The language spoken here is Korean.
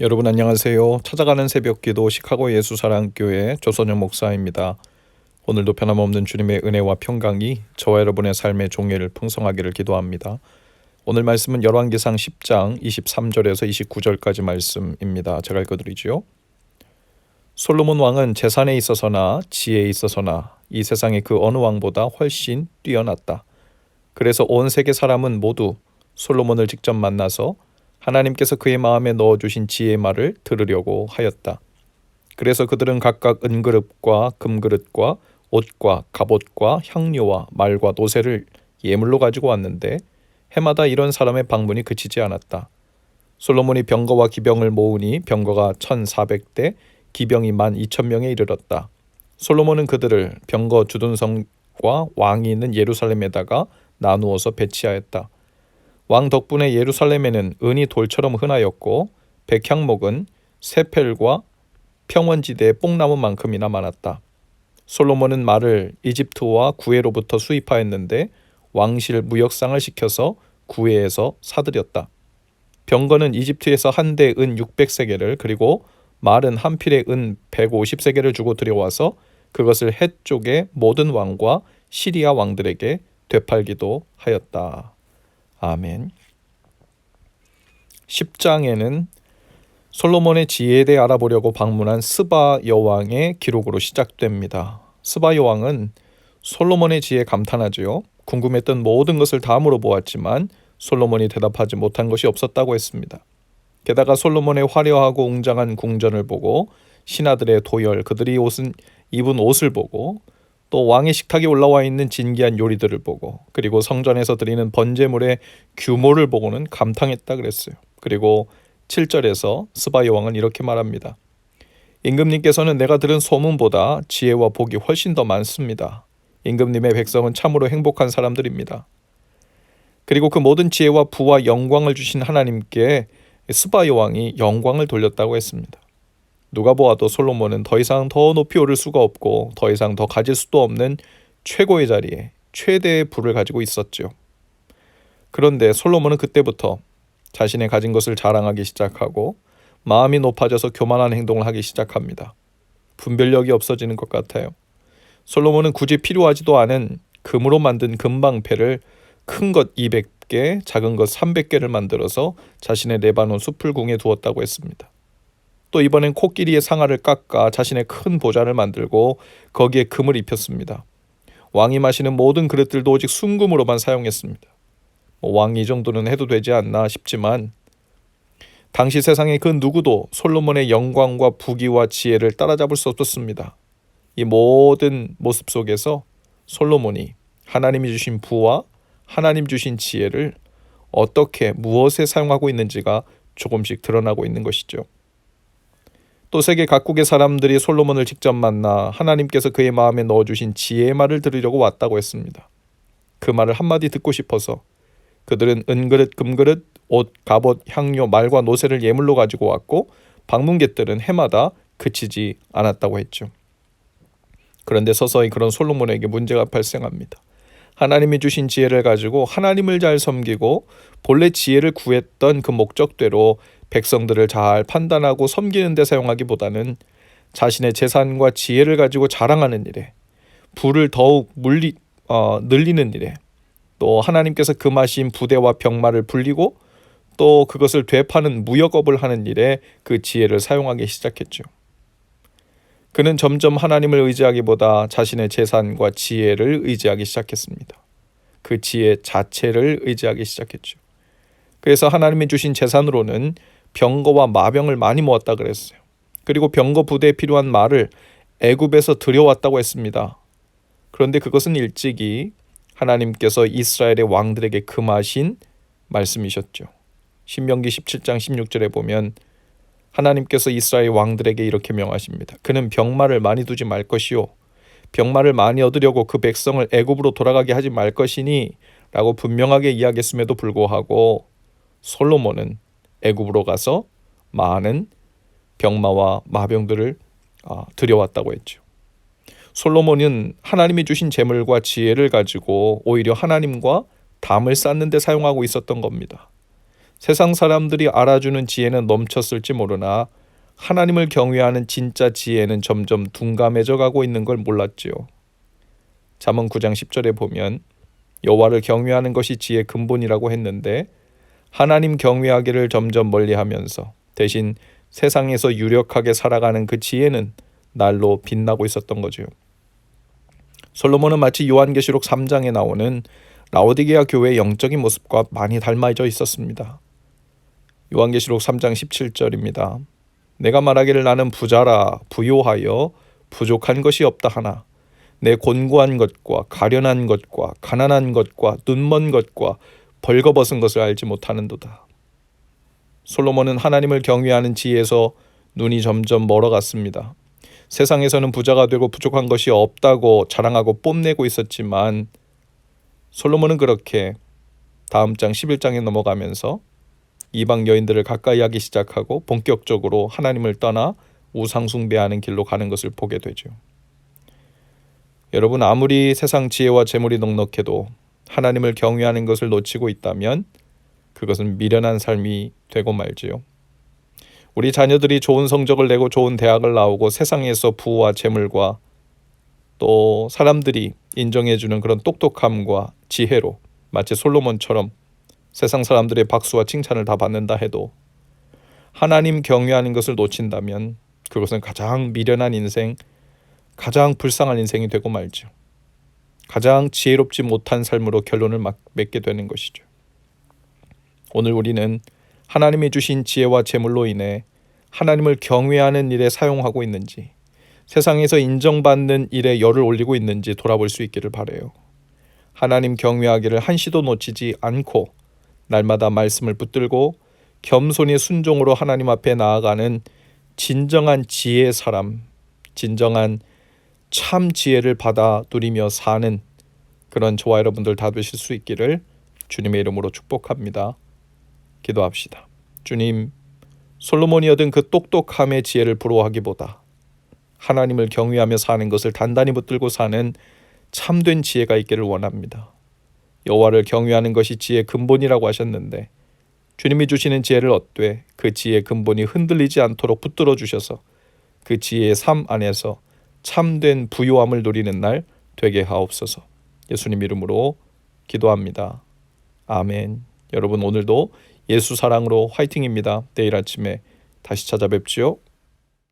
여러분 안녕하세요. 찾아가는 새벽기도 시카고 예수사랑교회 조선영 목사입니다. 오늘도 변함없는 주님의 은혜와 평강이 저와 여러분의 삶의 종례를 풍성하기를 기도합니다. 오늘 말씀은 열왕기상 10장 23절에서 29절까지 말씀입니다. 제가 읽어드리죠. 솔로몬 왕은 재산에 있어서나 지혜에 있어서나 이 세상의 그 어느 왕보다 훨씬 뛰어났다. 그래서 온 세계 사람은 모두 솔로몬을 직접 만나서 하나님께서 그의 마음에 넣어주신 지혜의 말을 들으려고 하였다. 그래서 그들은 각각 은그릇과 금그릇과 옷과 갑옷과 향료와 말과 노새를 예물로 가지고 왔는데 해마다 이런 사람의 방문이 그치지 않았다. 솔로몬이 병거와 기병을 모으니 병거가 1,400대, 기병이 12,000명에 이르렀다. 솔로몬은 그들을 병거 주둔성과 왕이 있는 예루살렘에다가 나누어서 배치하였다. 왕 덕분에 예루살렘에는 은이 돌처럼 흔하였고 백향목은 세펠과 평원지대의 뽕나무만큼이나 많았다. 솔로몬은 말을 이집트와 구해로부터 수입하였는데 왕실 무역상을 시켜서 구해에서 사들였다. 병거는 이집트에서 한 대 은 600세겔을 그리고 말은 한 필에 은 150세겔을 주고 들여와서 그것을 헷 쪽의 모든 왕과 시리아 왕들에게 되팔기도 하였다. 아멘. 10장에는 솔로몬의 지혜에 대해 알아보려고 방문한 스바 여왕의 기록으로 시작됩니다. 스바 여왕은 솔로몬의 지혜에 감탄하지요. 궁금했던 모든 것을 다 물어보았지만 솔로몬이 대답하지 못한 것이 없었다고 했습니다. 게다가 솔로몬의 화려하고 웅장한 궁전을 보고 신하들의 도열, 그들이 입은 옷을 보고 또 왕의 식탁에 올라와 있는 진귀한 요리들을 보고 그리고 성전에서 드리는 번제물의 규모를 보고는 감탄했다 그랬어요. 그리고 7절에서 스바 여왕은 이렇게 말합니다. 임금님께서는 내가 들은 소문보다 지혜와 복이 훨씬 더 많습니다. 임금님의 백성은 참으로 행복한 사람들입니다. 그리고 그 모든 지혜와 부와 영광을 주신 하나님께 스바 여왕이 영광을 돌렸다고 했습니다. 누가 보아도 솔로몬은 더 이상 더 높이 오를 수가 없고 더 이상 더 가질 수도 없는 최고의 자리에 최대의 부를 가지고 있었죠. 그런데 솔로몬은 그때부터 자신의 가진 것을 자랑하기 시작하고 마음이 높아져서 교만한 행동을 하기 시작합니다. 분별력이 없어지는 것 같아요. 솔로몬은 굳이 필요하지도 않은 금으로 만든 금방패를 큰 것 200개, 작은 것 300개를 만들어서 자신의 레바논 수풀궁에 두었다고 했습니다. 또 이번엔 코끼리의 상아를 깎아 자신의 큰 보좌를 만들고 거기에 금을 입혔습니다. 왕이 마시는 모든 그릇들도 오직 순금으로만 사용했습니다. 왕이 이 정도는 해도 되지 않나 싶지만 당시 세상의 그 누구도 솔로몬의 영광과 부귀와 지혜를 따라잡을 수 없었습니다. 이 모든 모습 속에서 솔로몬이 하나님이 주신 부와 하나님 주신 지혜를 어떻게 무엇에 사용하고 있는지가 조금씩 드러나고 있는 것이죠. 또 세계 각국의 사람들이 솔로몬을 직접 만나 하나님께서 그의 마음에 넣어주신 지혜의 말을 들으려고 왔다고 했습니다. 그 말을 한마디 듣고 싶어서 그들은 은그릇, 금그릇, 옷, 갑옷, 향료, 말과 노새를 예물로 가지고 왔고 방문객들은 해마다 그치지 않았다고 했죠. 그런데 서서히 그런 솔로몬에게 문제가 발생합니다. 하나님이 주신 지혜를 가지고 하나님을 잘 섬기고 본래 지혜를 구했던 그 목적대로 백성들을 잘 판단하고 섬기는 데 사용하기보다는 자신의 재산과 지혜를 가지고 자랑하는 일에, 부를 더욱 늘리는 일에, 또 하나님께서 금하신 부대와 병마를 불리고 또 그것을 되파는 무역업을 하는 일에 그 지혜를 사용하기 시작했죠. 그는 점점 하나님을 의지하기보다 자신의 재산과 지혜를 의지하기 시작했습니다. 그 지혜 자체를 의지하기 시작했죠. 그래서 하나님이 주신 재산으로는 병거와 마병을 많이 모았다 그랬어요. 그리고 병거 부대에 필요한 말을 애굽에서 들여왔다고 했습니다. 그런데 그것은 일찍이 하나님께서 이스라엘의 왕들에게 금하신 말씀이셨죠. 신명기 17장 16절에 보면 하나님께서 이스라엘 왕들에게 이렇게 명하십니다. 그는 병마를 많이 두지 말 것이요 병마를 많이 얻으려고 그 백성을 애굽으로 돌아가게 하지 말 것이니 라고 분명하게 이야기했음에도 불구하고 솔로몬은 애굽으로 가서 많은 병마와 마병들을 들여왔다고 했죠. 솔로몬은 하나님이 주신 재물과 지혜를 가지고 오히려 하나님과 담을 쌓는 데 사용하고 있었던 겁니다. 세상 사람들이 알아주는 지혜는 넘쳤을지 모르나 하나님을 경외하는 진짜 지혜는 점점 둔감해져 가고 있는 걸 몰랐지요. 잠언 9장 10절에 보면 여호와를 경외하는 것이 지혜의 근본이라고 했는데 하나님 경외하기를 점점 멀리하면서 대신 세상에서 유력하게 살아가는 그 지혜는 날로 빛나고 있었던 거죠. 솔로몬은 마치 요한계시록 3장에 나오는 라오디게아 교회의 영적인 모습과 많이 닮아져 있었습니다. 요한계시록 3장 17절입니다. 내가 말하기를 나는 부자라 부요하여 부족한 것이 없다 하나 내 곤고한 것과 가련한 것과 가난한 것과 눈먼 것과 벌거벗은 것을 알지 못하는도다. 솔로몬은 하나님을 경외하는 지혜에서 눈이 점점 멀어갔습니다. 세상에서는 부자가 되고 부족한 것이 없다고 자랑하고 뽐내고 있었지만 솔로몬은 그렇게 다음 장 11장에 넘어가면서 이방 여인들을 가까이 하기 시작하고 본격적으로 하나님을 떠나 우상 숭배하는 길로 가는 것을 보게 되죠. 여러분, 아무리 세상 지혜와 재물이 넉넉해도 하나님을 경외하는 것을 놓치고 있다면 그것은 미련한 삶이 되고 말지요. 우리 자녀들이 좋은 성적을 내고 좋은 대학을 나오고 세상에서 부와 재물과 또 사람들이 인정해주는 그런 똑똑함과 지혜로 마치 솔로몬처럼 세상 사람들의 박수와 칭찬을 다 받는다 해도 하나님 경외하는 것을 놓친다면 그것은 가장 미련한 인생, 가장 불쌍한 인생이 되고 말죠. 가장 지혜롭지 못한 삶으로 결론을 맺게 되는 것이죠. 오늘 우리는 하나님이 주신 지혜와 재물로 인해 하나님을 경외하는 일에 사용하고 있는지, 세상에서 인정받는 일에 열을 올리고 있는지 돌아볼 수 있기를 바라요. 하나님 경외하기를 한시도 놓치지 않고 날마다 말씀을 붙들고 겸손히 순종으로 하나님 앞에 나아가는 진정한 지혜의 사람, 진정한 참 지혜를 받아 누리며 사는 그런 저와 여러분들 다 되실 수 있기를 주님의 이름으로 축복합니다. 기도합시다. 주님, 솔로몬이 얻은 그 똑똑함의 지혜를 부러워하기보다 하나님을 경외하며 사는 것을 단단히 붙들고 사는 참된 지혜가 있기를 원합니다. 여호와를 경외하는 것이 지혜의 근본이라고 하셨는데 주님이 주시는 지혜를 얻되 그 지혜의 근본이 흔들리지 않도록 붙들어 주셔서 그 지혜의 삶 안에서 참된 부요함을 누리는 날 되게 하옵소서. 예수님 이름으로 기도합니다. 아멘. 여러분, 오늘도 예수 사랑으로 화이팅입니다. 내일 아침에 다시 찾아뵙지요.